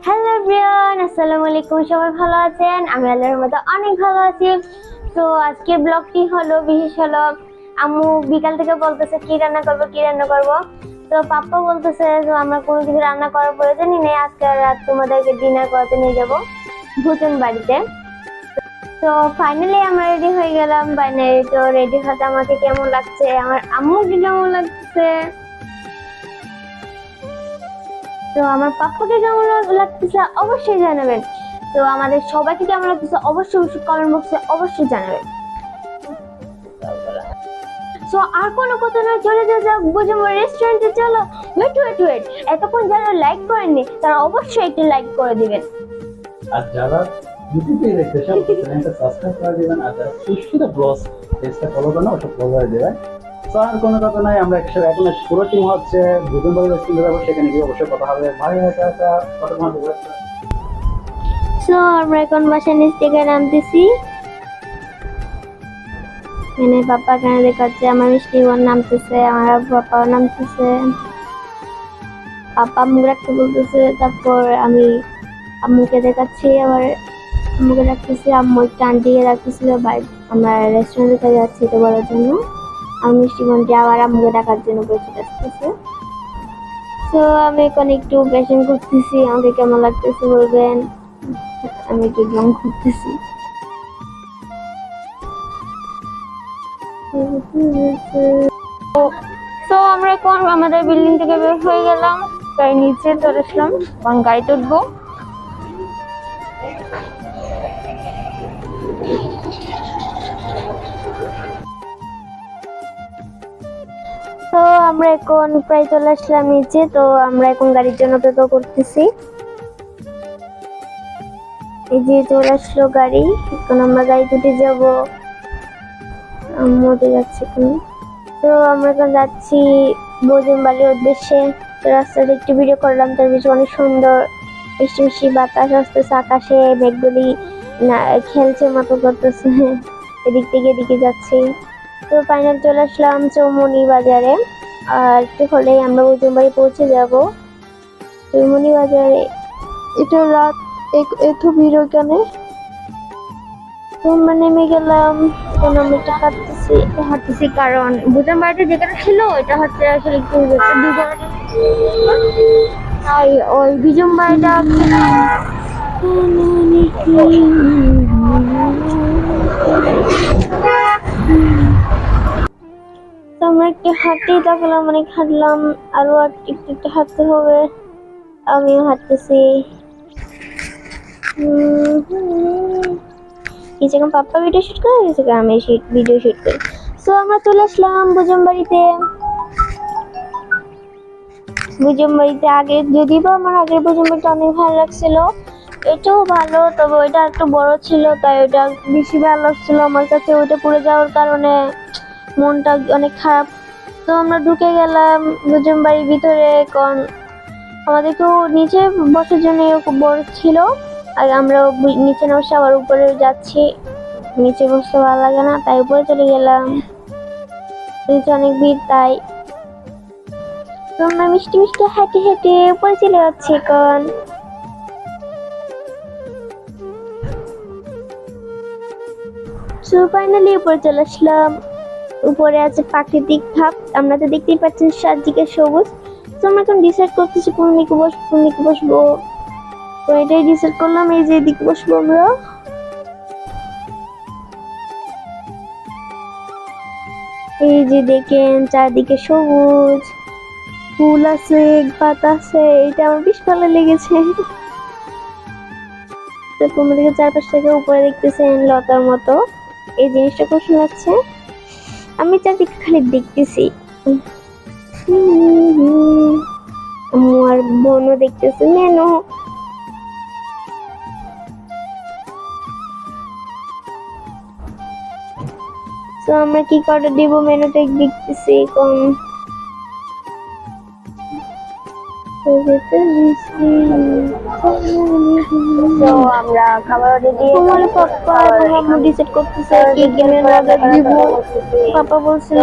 Hello everyone, আসসালামু আলাইকুম। সবাই ভালো আছেন? আমি আল্লাহর রহমতে অনেক ভালো আছি। তো আজকে ব্লগটি হলো বিশেষ হলো আম্মু বিকাল থেকে বলতেছে কি রান্না করব কি রান্না করব। তো পাপ্পা বলতেছে যে আমরা কোনো কিছু রান্না করার প্রয়োজনই নেই, আজকে রাত তোমাদেরকে ডিনার করতে নিয়ে যাব ভুজন বাড়িতে। তো ফাইনালি আমরা রেডি হয়ে গেলাম। ফাইনালি তো রেডি হতে আমাকে কেমন লাগছে, আমার আম্মুকে কেমন লাগছে, তো আমার পাপ্পাকে কেমন লাগতেছে অবশ্যই জানাবেন। তো আমাদের সবাইকে কেমন লাগতেছে অবশ্যই কমেন্ট বক্সে অবশ্যই জানাবেন। তো আর কোনো কথা না, চলে যাক বুঝুমোর রেস্টুরেন্টে। চলো। ওয়েট, এতক্ষণ যারা লাইক করেননি তারা অবশ্যই একটু লাইক করে দিবেন, আর যারা ইউটিউবে দেখতেছেন চ্যানেলটা সাবস্ক্রাইব করে দিবেন, আর যারা সুস্থতা ব্লগস পেজটা ফলো করেন ওটা ফলো করে দিবেন। তো আর কোনো কথা নাই, আমরা একসাথে এখন পুরো টিম হচ্ছে বুধনবাড়ি রেস্টুরেন্টে যাবো, সেখানে গিয়ে অবশ্যই কথা হবে। ভাই একটা কথা তোমার বলতে। সো আমরা এখন বাসার নিচ থেকে নামতেছি। মানে পাপ্পা কেন দেখাচ্ছে, আমার মিষ্টি বোন নামতেছে, আমার পাপাও নামতেছে। পাপা মুখ রাখতে বলতেছে, তারপর আমি আম্মুকে দেখাচ্ছি, আবার আম্মুকে রাখতেছি। আম্মু একটু আন্টিকে রাখতেছিল, বাইরে আমরা রেস্টুরেন্টে যাচ্ছি এটা বলার জন্য। আমি মিষ্টি বোনটি আবার আম্মুকে ডাকার জন্য বসে আসতেছে। তো আমি এখন একটু পেশেন্ট করতেছি, আমাকে কেমন লাগতেছে বলবেন। আমি একটু ড্রং করতেছি। তো আমরা এখন আমাদের বিল্ডিং থেকে বের হয়ে গেলাম, প্রায় নিচে চলে আসলাম, এখন গাড়িতে উঠবো। তো আমরা এখন প্রায় চলে আসলাম নিচে। তো আমরা এখন গাড়ির জন্য অপেক্ষা করতেছি। এই যে চলে আসলো গাড়ি, এখন আমরা গাড়িতে উঠে যাবো। মোটে যাচ্ছে এখন। তো আমরা এখন যাচ্ছি বোঝেন বাড়ির উদ্দেশ্যে। তো রাস্তাটা একটু ভিডিও করলাম, তার পিছনে অনেক সুন্দর মিষ্টি মিষ্টি বাতাস আসতেছে, আকাশে মেঘগুলি খেলছে মতো করতেছে, এদিক থেকে এদিকে যাচ্ছি। তো ফাইনাল চলে আসলাম চৌমনি বাজারে, আর একটু হলেই আমরা বোঝেন বাড়ি পৌঁছে যাব। চৌমনি বাজারে এটা রাত এত ভিড় ওখানে। তো আমরা নেমে গেলাম, এখন আমি একটু হাঁটতেছি কারণ বুঝলাম বাড়িতে যেখানে ছিল এটা হচ্ছে আসলে একটু দুর্ঘটনা, তাই ওই বিজম বাড়িটা তো আমরা একটু হাঁটতেই থাকলাম, অনেক হাঁটলাম, আরো একটু হাঁটতে হবে। আমিও হাঁটতেছি। যখন পাপ্পা ভিডিও শুট করে গেছে, আমি ভিডিও শুট করি। সো আমরা চলে আসলাম বুজম বাড়িতে। বুজম বাড়িতে আগে যদি বা আমার আগের বুজম বাড়িটা অনেক ভালো লাগছিল, এটাও ভালো, তবে ওইটা একটু বড় ছিল তাই ওইটা বেশি ভালো লাগছিল আমার কাছে। ওইটা পড়ে যাওয়ার কারণে মনটা অনেক খারাপ। তো আমরা ঢুকে গেলাম বুজম বাড়ির ভিতরে। এখন আমাদেরকেও নিচে বসার জন্য খুব বড় ছিল, আর আমরা নিচে না বসে আবার উপরে যাচ্ছি, নিচে বসতে ভালো লাগে না তাই উপরে চলে গেলাম। নিচে অনেক ভিড় তাই। তো আমরা মিষ্টি মিষ্টি হেঁটে হেঁটে উপরে চলে যাচ্ছি এখন। তো ফাইনালি উপরে চলে আসলাম। উপরে আছে প্রাকৃতিক ভাব, আমরা তো দেখতেই পাচ্ছেন চারদিকে সবুজ। তো আমরা এখন ডিসাইড করতেছি কোন দিকে বসবো। তো এটাই ডিসাইড করলাম, এই যে এদিকে বসবো আমরা। এই যে দেখেন চারদিকে সবুজ, ফুল আছে, পাতা আছে, এটা আমার বেশ ভালো লেগেছে। তো তোমাদেরকে চারপাশ থেকে উপরে দেখতেছেন লতার মতো, এই জিনিসটা খুব সুন্দর লাগছে। আমি চারদিকে খালি দেখতেছি। আমার বোনও দেখতেছে, মেনু। তো আমরা কি করে দিব মেনুটা দেখতেছি এখন। তো তো আমরা খাবার অর্ডার দিয়ে তোমার পাপা এবং আম্মু ডিসাইড করতেছে কি গেমের অর্ডার দিব। পাপা বলছিল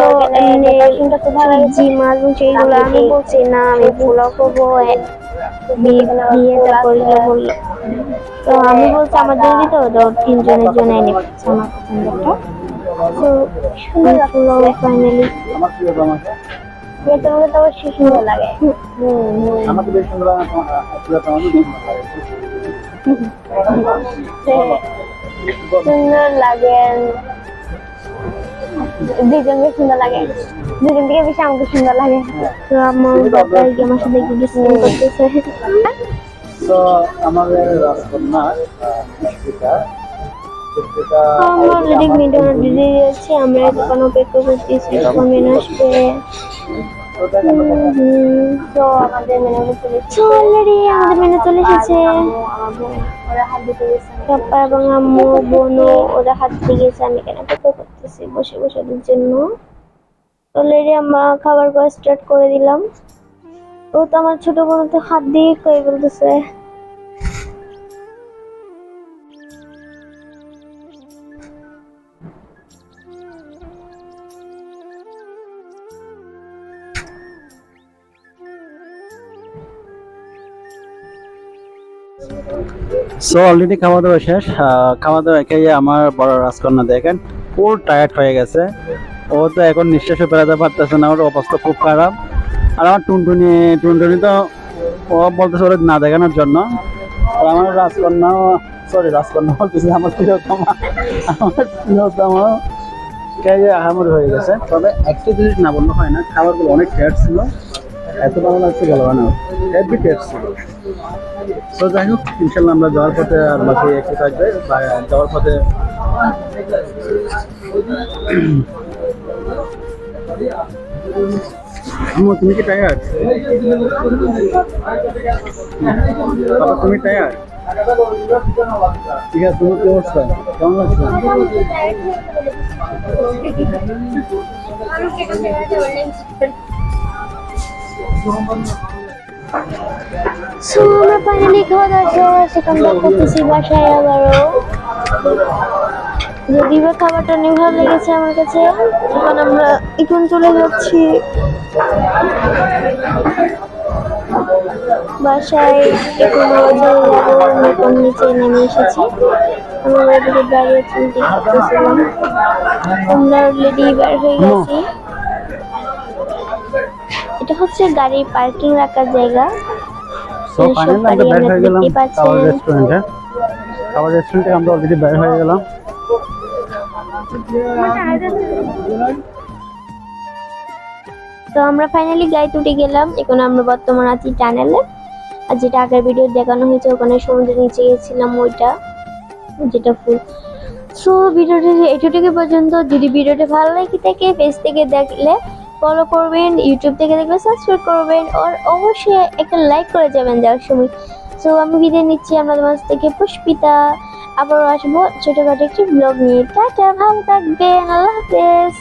সবজি মাছ সেইগুলো, আমি বলছি না আমি পোলাও করবো দিয়ে তারপরে বললো। তো আমি বলছি আমার জন্য দিতে হবে, তো 3 জনের জন্য এনে ফেলছে আমার পছন্দটা। তো পোলাও ফাইনালি আমার প্রিয় তোমার তোমাকে তো অবশ্যই সুন্দর লাগে। আমাকে বেশ সুন্দর লাগে, প্রিয় তোমার সুন্দর লাগে, দুজনকে সুন্দর লাগে, দুজন থেকে বেশি আমাকে সুন্দর লাগে। তো আমার বাবা আমার সাথে একটু ডিসকাস করতেছে। তো আমাদের রাজকন্যা পুষ্পিতা আমরা অলরেডি মিডল দিয়ে দিয়েছি, আমরা দোকানে অপেক্ষা করতেছি কখন মেনু আসবে। তো আমাদের মেনু চলে এসেছে অলরেডি, আমাদের মেনু চলে এসেছে। পাপা এবং আম্মু বোনও ওরা হাত দিয়ে গেছে, আমি এখানে অপেক্ষা করতেছি বসে বসে ওদের জন্য। অলরেডি আমরা খাবার খাওয়া স্টার্ট করে দিলাম। ও তো আমার ছোট বোন তো হাত দিয়ে করে বলতেছে। সো অলরেডি খাওয়া দাওয়া শেষ। খাওয়া দাওয়া খেয়ে আমার বড় রাজকন্যা দেখেন ফুল টায়ার্ড হয়ে গেছে, ও তো এখন নিঃশ্বাসে বেড়াতে পারতেছে না, ওর অবস্থা খুব খারাপ। আর আমার টুনটুনি তো ও বলতেছে ওর না দেখানোর জন্য। আর আমার রাজকন্যা, সরি রাজকন্যা বলতেছি, আমার প্রিয়তমা খেয়ে আহামরি হয়ে গেছে। তবে একটা জিনিস না বললে হয় না, খাবারগুলো অনেক টেস্ট ছিল, এত ভালো লাগছে বলবো না, হেভি টেস্ট ছিল। তো যাই হোক ইনশাল্লাহ আমরা যাওয়ার পথে আর বাকি একটু থাকবে, বা যাওয়ার পথে তুমি কি টায়ার্ড? বাবা তুমি টায়ার্ড? ঠিক আছে, তোমার কি অবস্থা, কেমন লাগছে? সো আমরা ফাইনালি খাওয়া দাওয়া শেষ, এখন ব্যাক করতেছি বাসায় আবারও। যদি বা খাবারটা অনেক ভালো লেগেছে আমার কাছে, এখন চলে যাচ্ছি বাসায়। এখন চলে যাবো, এখন নিচে নেমে এসেছি। আমরা অলরেডি দাঁড়িয়ে চিন্তা করতেছিলাম, আমরা অলরেডি বের হয়ে গেছি। এটা হচ্ছে গাড়ি পার্কিং রাখার জায়গা। সো ফাইনালি আমরা বের হয়ে গেলাম খাবার রেস্টুরেন্টে। খাবার রেস্টুরেন্টে আমরা অলরেডি বের হয়ে গেলাম। তো আমরা ফাইনালি গাড়ি উঠে গেলাম। এখন আমরা বর্তমানে আছি টানেলে, আর যেটা আগের ভিডিও দেখানো হয়েছে ওখানে সমুদ্রের নিচে গেছিলাম, ওইটা যেটা ফুল। সো ভিডিওটি এটুকু পর্যন্ত। যদি ভিডিওটি ভালো লাগে থাকে, ফেস থেকে দেখলে ফলো করবেন, ইউটিউব থেকে দেখলে সাবস্ক্রাইব করবেন, আর অবশ্যই একটা লাইক করে যাবেন যাওয়ার সময়। সো আমি বিদায় নিচ্ছি আপনাদের মাঝ থেকে পুষ্পিতা। আবারও আসবো ছোটখাটো একটি ব্লগ নিয়ে। টাটা, ভালো থাকবেন, আল্লাহ হাফেজ।